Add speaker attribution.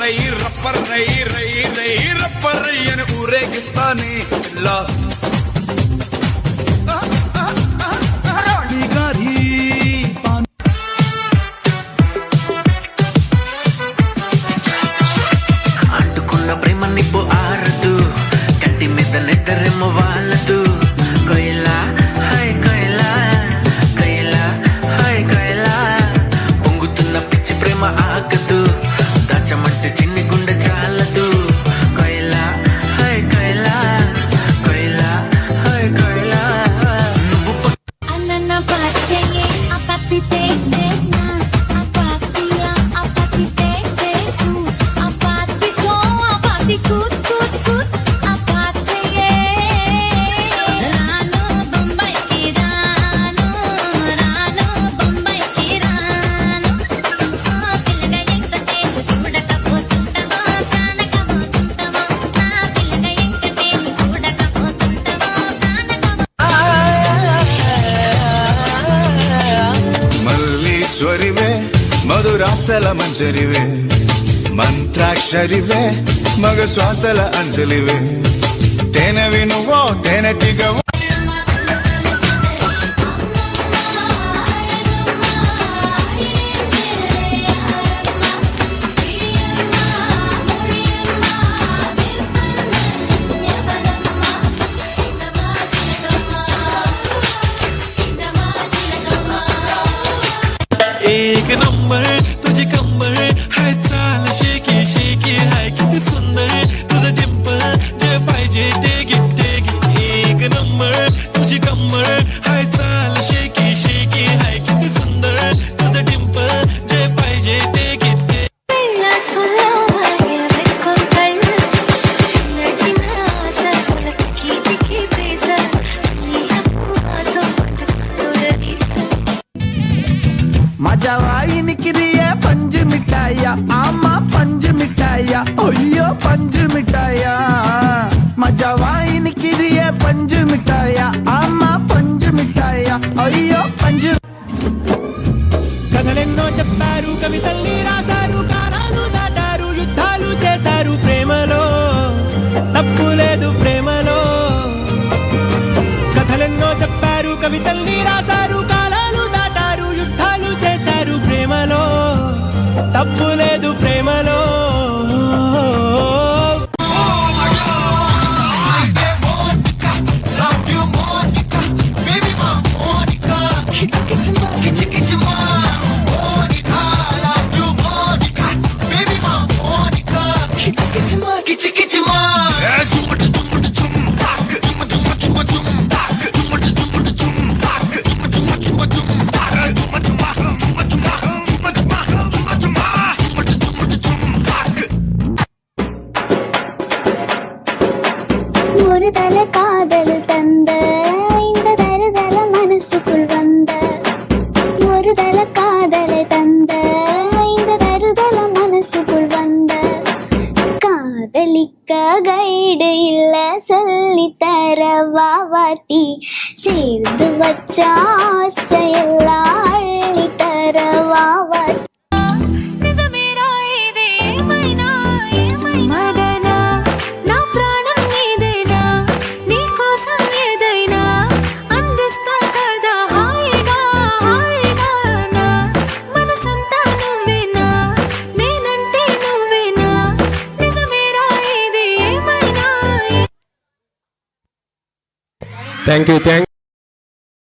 Speaker 1: రై wrapper రై రై రై wrapper రై అని ఊరేగిస్తానే ఇలా గారి
Speaker 2: అంటుకున్న ప్రేమ నిప్పు ఆరదు కంటి మీద నిద్రెమ్మ వాళ్ళదు కొయిలా హై కొయిలా కొయిలా హై కొయిలా పొంగుతున్న పిచ్చి ప్రేమ ఆగదు దాచమంటే చిన్ని గుండె చాలదు కొయిలా హై కొయిలా కొయిలా హై కొయిలా నువ్వు
Speaker 3: అన్న పాచే అపపితే దేనా అపపియా అపపితే దేకు అపతికో అపతి కుత్ కుత్ కుత్ అపచే రాను బొంబాయి కి రాను రాను బొంబాయి కి రాను ఆ పిల్లగా ఎంకటేసు చూడకపోతుంటావో కానకపోతుంటావో నా పిల్లగా ఎంకటేసు చూడకపోతుంటావో
Speaker 1: మల్లీశ్వరివే మధురాసల మంజరివే మంత్రాక్షరివే మగ శ్వాసల అంజలివే తేనెవి నువ్వో తేనెటిగవో
Speaker 4: एक नंबर तुझे कंबर है चाल शेकी शेकी है किती सुंदर तुझं डिंपल जे पाहिजे ते गिफ्ट एक नंबर तुझी कंबर है चाल शेकी शेकी है किती सुंदर तुझं डिंपल जे पाहिजे ते गिफ्ट
Speaker 5: मजावाई निकलिए पंज मिठाइया आमा पंज मिठाइया ओयो पंज मिठाइया मजावाई निकलिए पंज मिठाइया आमा पंज मिठाइया ओयो पंज
Speaker 4: కథలెన్నో చెప్పారు కవితల్ని రాశారు కాలాలు దాటారు యుద్ధాలు చేశారు ప్రేమలో తప్పు లేదు ప్రేమలో కథలెన్నో చెప్పారు కవితల్ని రాశారు కాలాలు దాటారు యుద్ధాలు చేశారు ప్రేమలో తప్పు లేదు ప్రేమలో
Speaker 3: ஒரு தல காதல் தந்த இந்த தருதல மனசுக்குள் வந்த ஒரு தல காதலை தந்த இந்த தருதல மனசுக்குள் வந்த காதலிக்க கைடு இல்ல சொல்லி தர வாவாட்டி சேர்ந்து வச்ச ஆசையெல்லாம் அள்ளி தர வாவாட்டி
Speaker 6: Thank you.